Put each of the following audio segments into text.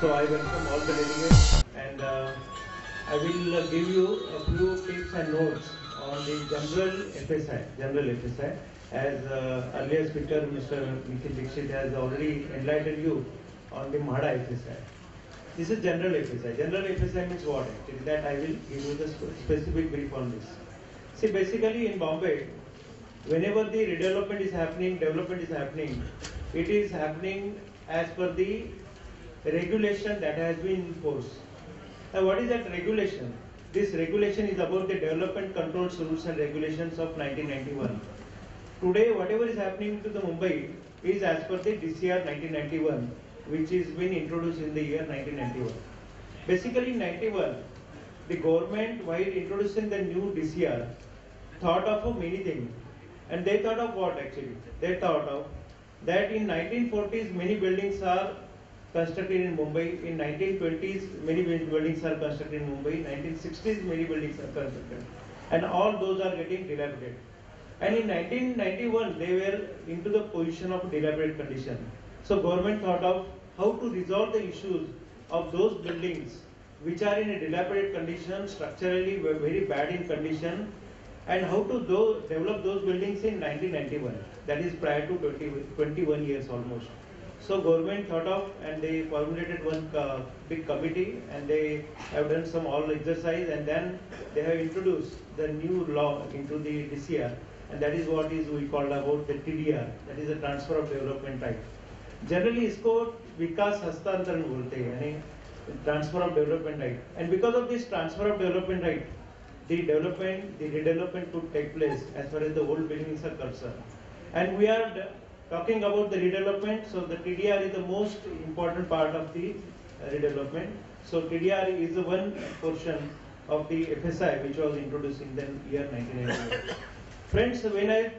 So I welcome all the delegates, and I will give you a few tips and notes on the general FSI, as earlier speaker Mr. Nikhil Dixit has already enlightened you on the MHADA FSI. This is general FSI. General FSI means what actually? That I will give you the specific brief on this. See, basically in Bombay, whenever the redevelopment is happening, development is happening, it is happening as per the regulation that has been in force. Now, what is that regulation? This regulation is about the Development Controls Rules and Regulations of 1991. Today, whatever is happening to the Mumbai is as per the DCR 1991, which is been introduced in the year 1991. Basically, in 91, the government, while introducing the new DCR, thought of many things. And they thought of what actually? They thought of that in 1940s many buildings are constructed in Mumbai, in 1920s many buildings are constructed in Mumbai, in 1960s many buildings are constructed, and all those are getting dilapidated. And in 1991 they were into the position of dilapidated condition. So government thought of how to resolve the issues of those buildings which are in a dilapidated condition, structurally very bad in condition, and how to develop those buildings in 1991. That is prior to 21 years almost. So government thought of, and they formulated one big committee, and they have done some all exercise, and then they have introduced the new law into the DCR, and that is what is we call about the TDR, that is the transfer of development right. Generally इसको विकास हस्तांतरण बोलते हैं, यानी transfer of development right. And because of this transfer of development right, the redevelopment could take place as far as the old buildings are concerned. And we are talking about the redevelopment, so the TDR is the most important part of the redevelopment. So TDR is the one portion of the FSI which was introduced in the year 1991. Friends, when I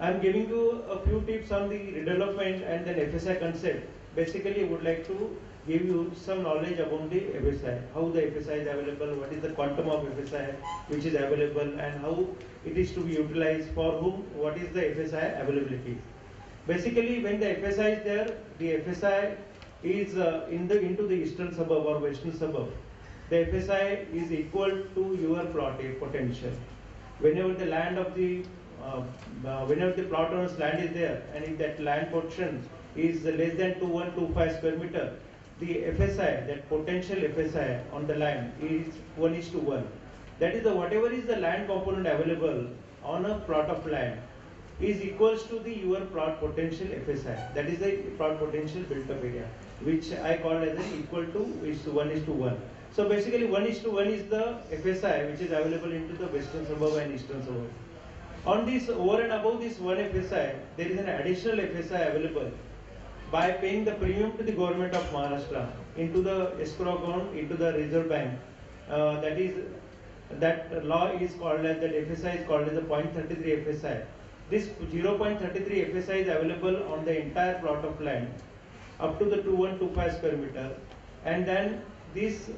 am giving you a few tips on the redevelopment and then FSI concept, basically I would like to give you some knowledge about the FSI, how the FSI is available, what is the quantum of FSI which is available, and how it is to be utilized, for whom, what is the FSI availability. Basically, when the FSI is there, the FSI is into the eastern suburb or western suburb. The FSI is equal to your plot potential. Whenever the land of the whenever the plot owner's land is there, and if that land portion is less than 2125 square meter, the FSI, that potential FSI on the land is 1:1. That is whatever is the land component available on a plot of land is equals to the your plot potential FSI. That is the plot potential built up area, which I call as an equal to 1:1. So basically 1:1 is the FSI which is available into the western suburb and eastern suburb. On this, over and above this one FSI, there is an additional FSI available by paying the premium to the government of Maharashtra into the escrow account, into the Reserve Bank. That law is called as, that FSI is called as the 0.33 FSI. This 0.33 FSI is available on the entire plot of land up to the 2125 square meter, and then this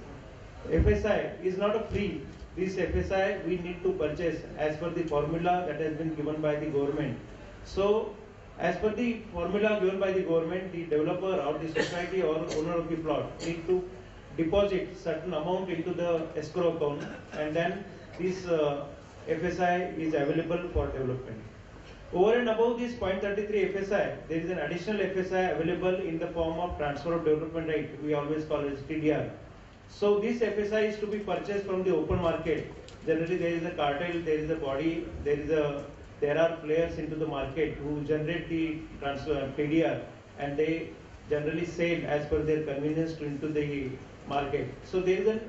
FSI is not a free. This FSI we need to purchase as per the formula that has been given by the government. So as per the formula given by the government, the developer or the society or owner of the plot need to deposit certain amount into the escrow account, and then this FSI is available for development. Over and above this 0.33 FSI, there is an additional FSI available in the form of transfer of development right. We always call it as TDR. So this FSI is to be purchased from the open market. Generally there is a cartel, there is a body, there are players into the market who generate the transfer TDR, and they generally sell as per their convenience into the market. So there is an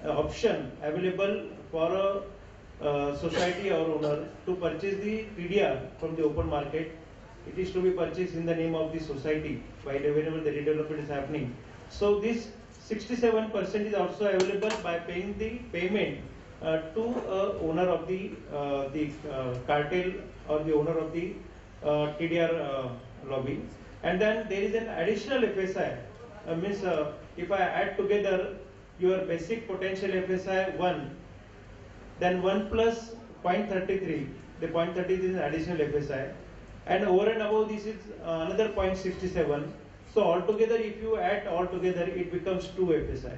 option available for a society or owner to purchase the TDR from the open market. It is to be purchased in the name of the society whenever the redevelopment is happening. So this 67% is also available by paying the payment to owner of the cartel or the owner of the TDR lobby. And then there is an additional FSI. Means if I add together your basic potential FSI 1, then 1 plus 0.33, the 0.33 is an additional FSI, and over and above this is another 0.67. So altogether, if you add altogether, it becomes 2 FSI.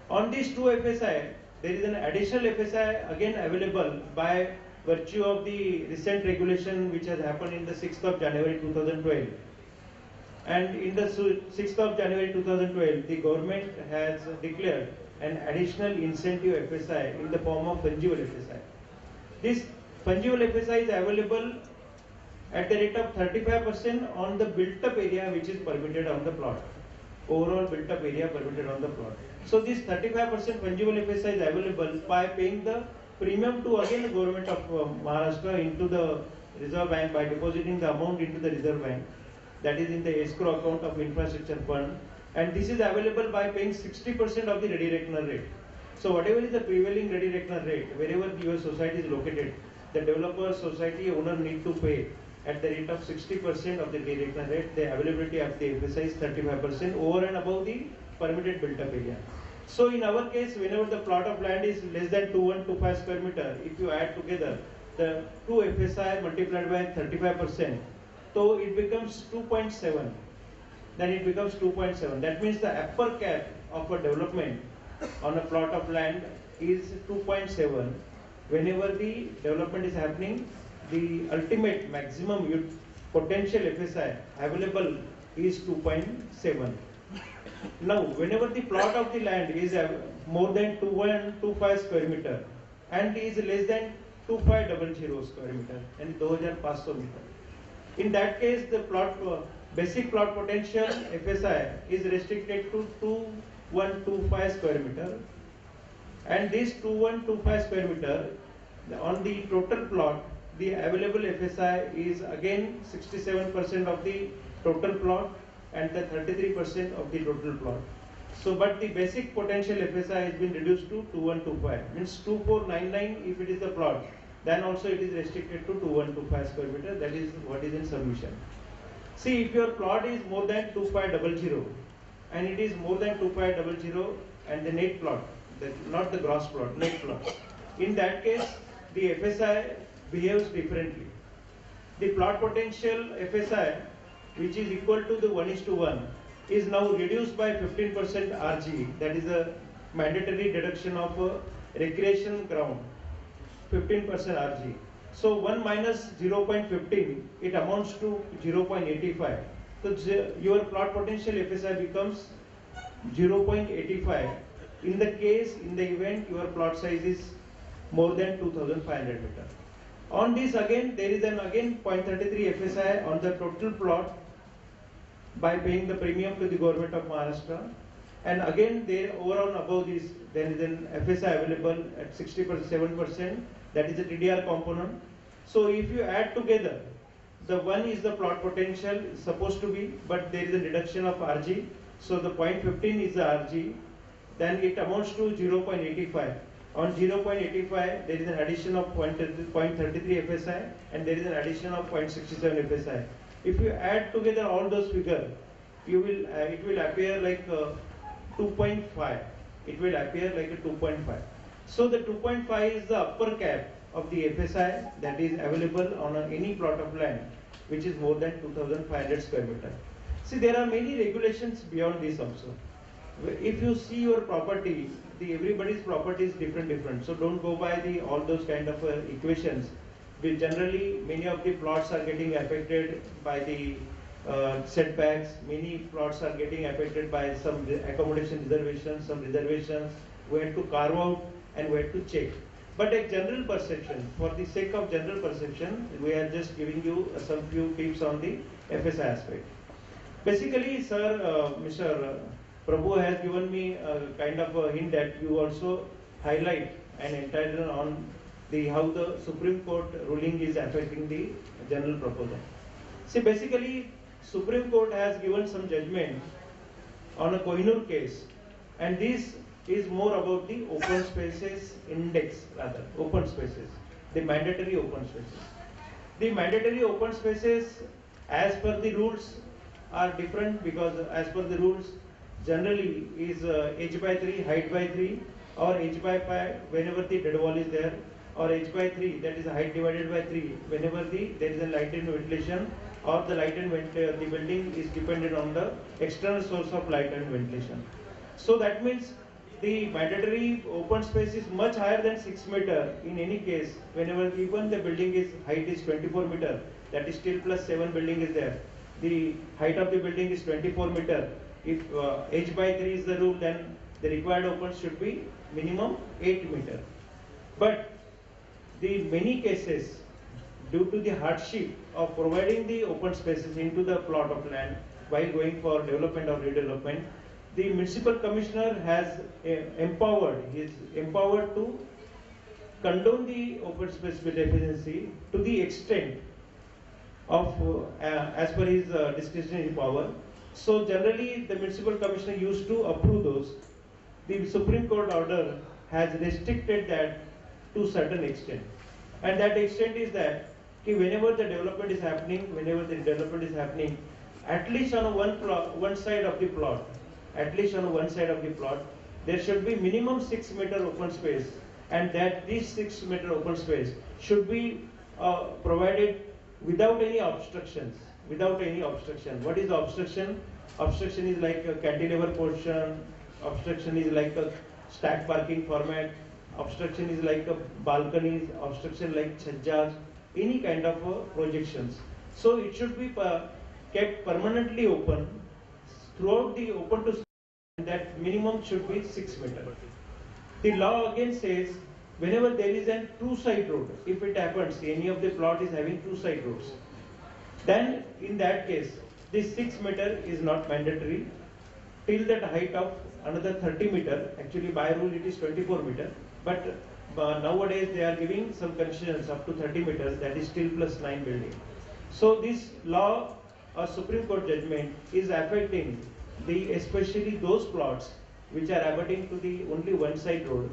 On these 2 FSI, there is an additional FSI again available by virtue of the recent regulation which has happened in the 6th of January 2012. And in the 6th of January 2012, the government has declared an additional incentive FSI in the form of fungible FSI. This fungible FSI is available at the rate of 35% on the built-up area which is permitted on the plot. Overall built-up area permitted on the plot. So this 35% fungible FSI is available by paying the premium to again the government of Maharashtra into the Reserve Bank by depositing the amount into the Reserve Bank, that is in the escrow account of infrastructure fund, and this is available by paying 60% of the ready reckoner rate. So whatever is the prevailing ready reckoner rate, wherever your society is located, the developer, society owner need to pay at the rate of 60% of the ready reckoner rate. The availability of the FSI is 35% over and above the permitted built-up area. So in our case, whenever the plot of land is less than 2125 square meter, if you add together the 2 FSI multiplied by 35%, so it becomes 2.7. Then it becomes 2.7. That means the upper cap of a development on a plot of land is 2.7. Whenever the development is happening, the ultimate maximum potential FSI available is 2.7. Now, whenever the plot of the land is more than 2125 square meter and is less than 2500 square meter and 2500 meter, in that case, the basic plot potential FSI is restricted to 2125 square meter, and this 2125 square meter on the total plot, the available FSI is again 67% of the total plot and the 33% of the total plot. So, but the basic potential FSI has been reduced to 2125, means 2499 if it is the plot. Then also it is restricted to 2125 square meter. That is what is in submission. See, if your plot is more than 2500 and it is more than 2500 and the net plot, not the gross plot, net plot, in that case the FSI behaves differently. The plot potential FSI, which is equal to the 1:1, is now reduced by 15% RG. That is a mandatory deduction of recreation ground. 15% RG. So 1 minus 0.15, it amounts to 0.85. So your plot potential FSI becomes 0.85 in the event your plot size is more than 2500 meter. On this again, there is an 0.33 FSI on the total plot by paying the premium to the government of Maharashtra. And again, there over and above this, there is an FSI available at 67%. That is the TDR component. So if you add together, the one is the plot potential is supposed to be, but there is a reduction of RG. So the 0.15 is the RG. Then it amounts to 0.85. On 0.85, there is an addition of 0.33 FSI, and there is an addition of 0.67 FSI. If you add together all those figures, it will appear like 2.5. It will appear like a 2.5. So the 2.5 is the upper cap of the FSI that is available on any plot of land which is more than 2500 square meter. See, there are many regulations beyond this also. If you see your property, everybody's property is different. So don't go by all those kind of equations. Generally, many of the plots are getting affected by the setbacks. Many plots are getting affected by some accommodation reservations, some reservations. We have to carve out and we have to check. But a general perception, for the sake of general perception, we are just giving you some few tips on the FSI aspect. Basically, sir, Mr. Prabhu has given me a kind of a hint that you also highlight and entitle on how the Supreme Court ruling is affecting the general proposal. See, basically, Supreme Court has given some judgment on a Kohinoor case, and this is more about the open spaces index, rather, open spaces, the mandatory open spaces. The mandatory open spaces, as per the rules, are different because as per the rules, generally is h by 3, height by 3, or h by 5 whenever the dead wall is there, or h by 3, that is height divided by 3, whenever there is a light and ventilation, or the light and the building is dependent on the external source of light and ventilation. So that means the mandatory open space is much higher than 6 meter in any case. Whenever even the building is height is 24 meter, that is still plus 7 building is there. The height of the building is 24 meter. If h by 3 is the rule, then the required open should be minimum 8 meter. But the many cases, due to the hardship of providing the open spaces into the plot of land while going for development or redevelopment, the municipal commissioner has is empowered to condone the open space deficiency to the extent of as per his discretionary power. So generally the municipal commissioner used to approve those. The Supreme Court order has restricted that to certain extent, and that extent is that whenever the development is happening, at least on one side of the plot, there should be minimum 6 meter open space, and that this 6 meter open space should be provided without any obstructions. What is obstruction? Obstruction is like a cantilever portion. Obstruction is like a stack parking format. Obstruction is like a balconies. Obstruction like chhajjas. Any kind of projections. So it should be kept permanently open throughout the open to, and that minimum should be 6 meter. The law again says whenever there is a two-side road, if it happens any of the plot is having two-side roads, then in that case this 6 meter is not mandatory till that height of another 30 meter. Actually by rule it is 24 meter, but nowadays they are giving some concessions up to 30 meters, that is still plus 9 building. So this law or Supreme Court judgment is affecting especially those plots which are abutting to the only one side road,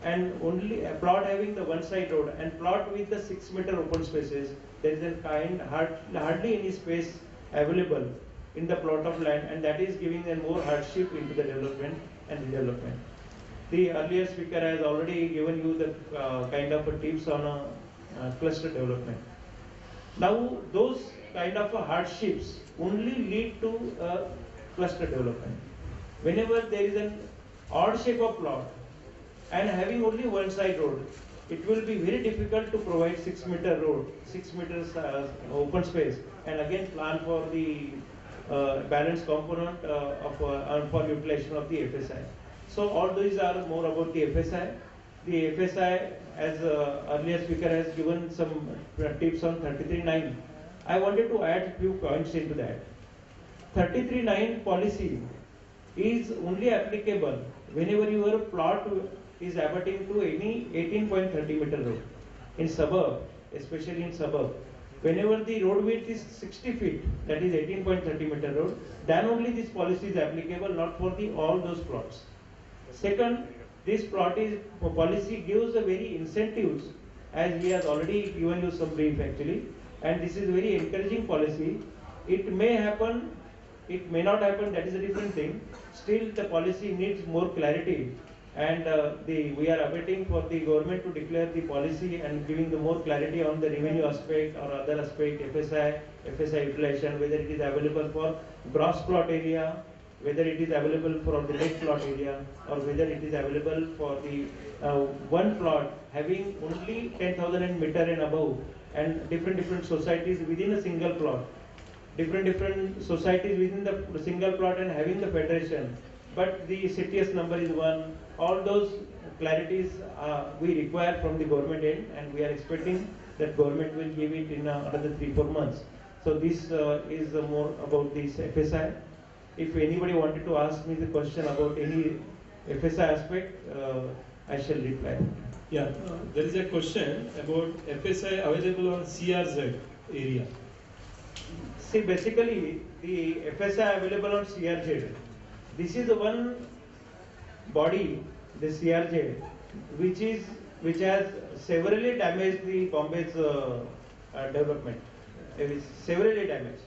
and only a plot having the one side road and plot with the 6 meter open spaces, there is hardly any space available in the plot of land, and that is giving a more hardship into the development and redevelopment. The earlier speaker has already given you the kind of tips on cluster development. Now those kind of hardships only lead to cluster development. Whenever there is an odd shape of plot and having only one side road, it will be very difficult to provide 6 meter road, 6 meters open space, and again plan for the balance component for utilization of the FSI. So all these are more about the FSI. The FSI, as earlier speaker has given some tips on 33.9. I wanted to add few points into that. 33.9 policy is only applicable whenever your plot is abutting to any 18.30 meter road. In suburb, especially in suburb, whenever the road width is 60 feet, that is 18.30 meter road, then only this policy is applicable, not for all those plots. Second, this policy gives a very incentives, as he has already given you some brief actually, and this is very encouraging policy. It may happen, it may not happen, that is a different thing. Still the policy needs more clarity, and we are awaiting for the government to declare the policy and giving the more clarity on the revenue aspect or other aspect, FSI utilization, whether it is available for gross plot area, whether it is available for the net plot area, or whether it is available for the one plot having only 10,000 meter and above, and different societies within a single plot, different societies within the single plot and having the federation, but the CTS number is one. All those clarities we require from the government end, and we are expecting that government will give it in another 3-4 months. So this is more about this FSI. If anybody wanted to ask me the question about any FSI aspect, I shall reply. Yeah, there is a question about FSI available on CRZ area. See, basically the FSI available on CRZ, this is the one body, the CRZ, which has severely damaged the Bombay's development. It is severely damaged,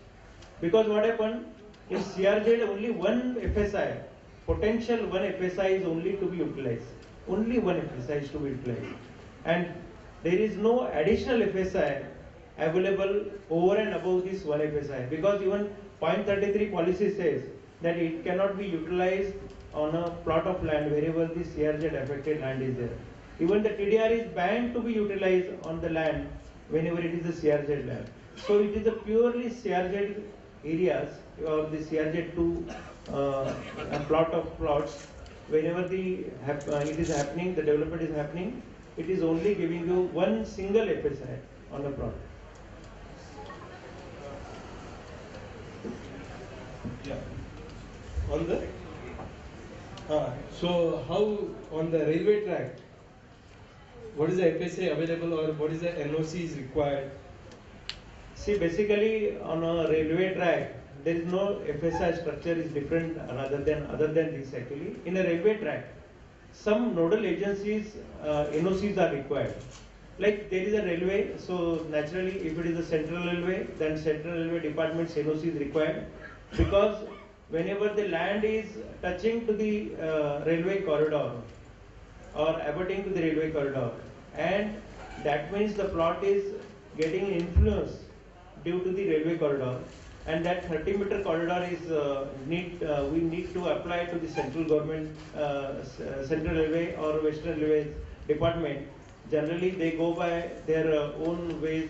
because what happened in CRZ, only one FSI, potential one FSI is only to be utilized. Only one FSI is to be utilized, and there is no additional FSI available over and above this one FSI, because even point 33 policy says that it cannot be utilized on a plot of land wherever the CRZ affected land is there. Even the TDR is banned to be utilized on the land whenever it is a CRZ land. So it is a purely CRZ areas or the CRZ2 plot of plots. Whenever it is happening, the development is happening, it is only giving you one single FSI on a plot. Yeah. On the so how on the railway track, what is the FSA available or what is the NOC is required? See, basically on a railway track, there is no FSI structure is different other than this actually. In a railway track, some nodal agencies NOCs are required. Like there is a railway, so naturally if it is a central railway, then central railway department's NOC is required, because whenever the land is touching to the railway corridor or abutting to the railway corridor, and that means the plot is getting influence due to the railway corridor, and that 30-meter corridor is we need to apply to the central government, central railway or western railway department. Generally they go by their own ways,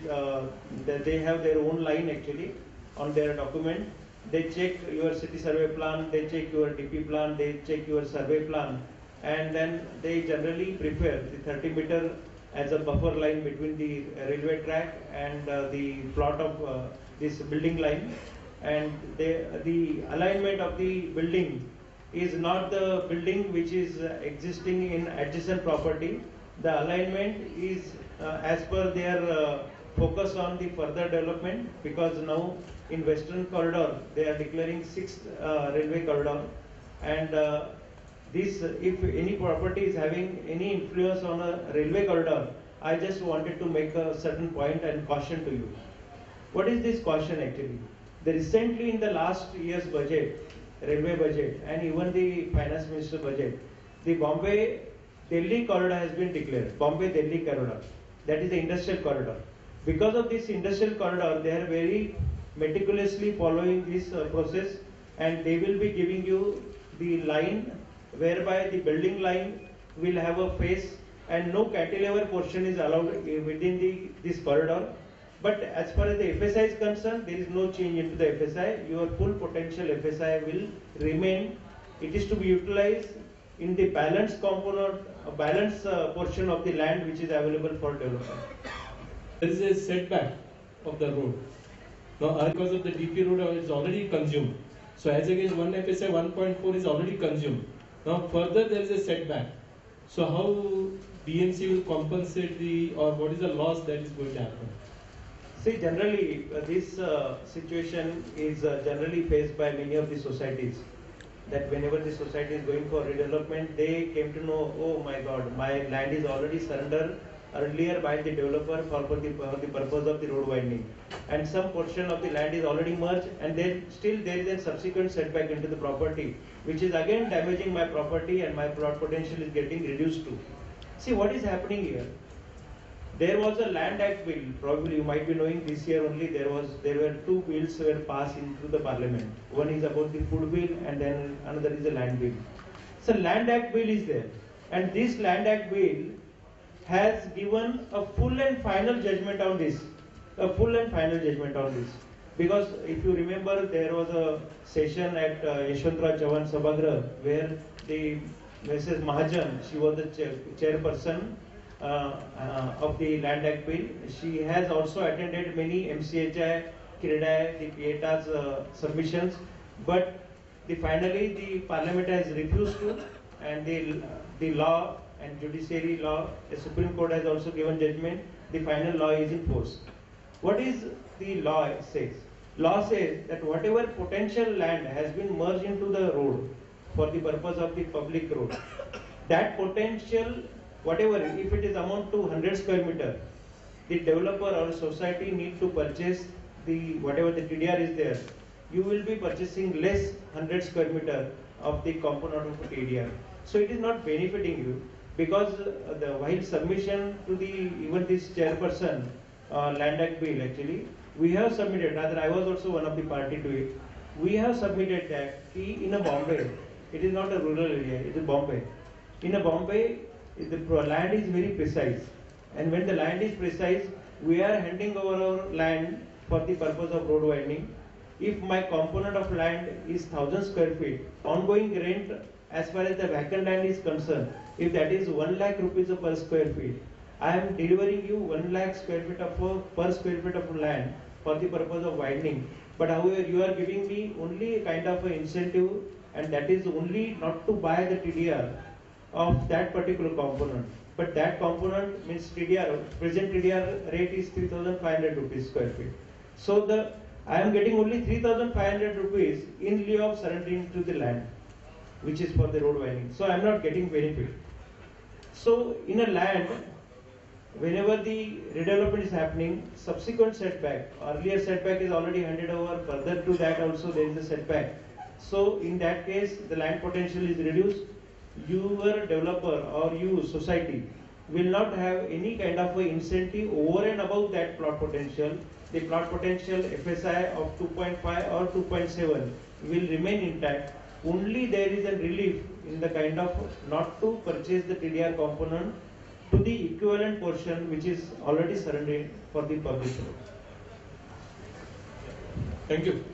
they have their own line actually on their document. They check your city survey plan, they check your DP plan, they check your survey plan, and then they generally prefer the 30-meter as a buffer line between the railway track and the plot of this building line. And the alignment of the building is not the building which is existing in adjacent property. The alignment is as per their focus on the further development, because now in western corridor they are declaring 6th railway corridor, and this, if any property is having any influence on a railway corridor, I just wanted to make a certain point and caution to you. What is this caution actually? Recently in the last year's budget, railway budget, and even the finance minister budget, the Bombay-Delhi corridor has been declared, Bombay-Delhi corridor, that is the industrial corridor. Because of this industrial corridor, they are very meticulously following this process, and they will be giving you the line whereby the building line will have a face and no cantilever portion is allowed within this corridor. But as far as the FSI is concerned, there is no change into the FSI. Your full potential FSI will remain. It is to be utilized in the balance component, balance portion of the land which is available for development. There is a setback of the road. Now, because of the DP road is already consumed. So, as against 1 FSI, 1.4 is already consumed. Now, further there is a setback. So, how BMC will compensate or what is the loss that is going to happen? See, generally, this situation is generally faced by many of the societies. That whenever the society is going for redevelopment, they came to know, oh my God, my land is already surrendered earlier by the developer for the purpose of the road widening, and some portion of the land is already merged, and then still there is a subsequent setback into the property, which is again damaging my property, and my plot potential is getting reduced to. See what is happening here. There was a Land Act bill, probably you might be knowing this year only, there were 2 bills were passed into the parliament. One is about the food bill and then another is the land bill. So Land Act bill is there, and this Land Act bill has given a full and final judgment on this. Because if you remember, there was a session at Yashwantrao Chavan Sabhagrah where the Mrs. Mahajan, she was the chairperson of the Land Act bill. She has also attended many MCHI, CREDAI, the PIETA's submissions, but finally the Parliament has refused to, and the law and judiciary law, the Supreme Court has also given judgment, the final law is in force. What is the law says? Law says that whatever potential land has been merged into the road for the purpose of the public road, that potential, whatever, if it is amount to 100 square meter, the developer or society need to purchase whatever the TDR is there, you will be purchasing less 100 square meter of the component of TDR. So it is not benefiting you. because while submission to the even this chairperson Land Act bill, actually we have submitted, rather I was also one of the party to it. We have submitted that in a Bombay, it is not a rural area, it is Bombay. In a Bombay, the land is very precise, and when the land is precise, we are handing over our land for the purpose of road widening. If my component of land is 1000 square feet, ongoing rent as far as the vacant land is concerned, if that is 1 lakh rupees per square feet, I am delivering you 1 lakh square feet of per square feet of land for the purpose of widening. But however, you are giving me only a kind of an incentive, and that is only not to buy the TDR of that particular component. But that component means TDR, present TDR rate is 3,500 rupees square feet. So I am getting only 3,500 rupees in lieu of surrendering to the land, which is for the road widening. So I am not getting benefit. So in a land, whenever the redevelopment is happening, subsequent setback, earlier setback is already handed over, further to that also there is a setback. So in that case, the land potential is reduced. Your developer or you society will not have any kind of a incentive over and above that plot potential. The plot potential FSI of 2.5 or 2.7 will remain intact. Only there is a relief in the kind of not to purchase the TDR component to the equivalent portion which is already surrendered for the public road. Thank you.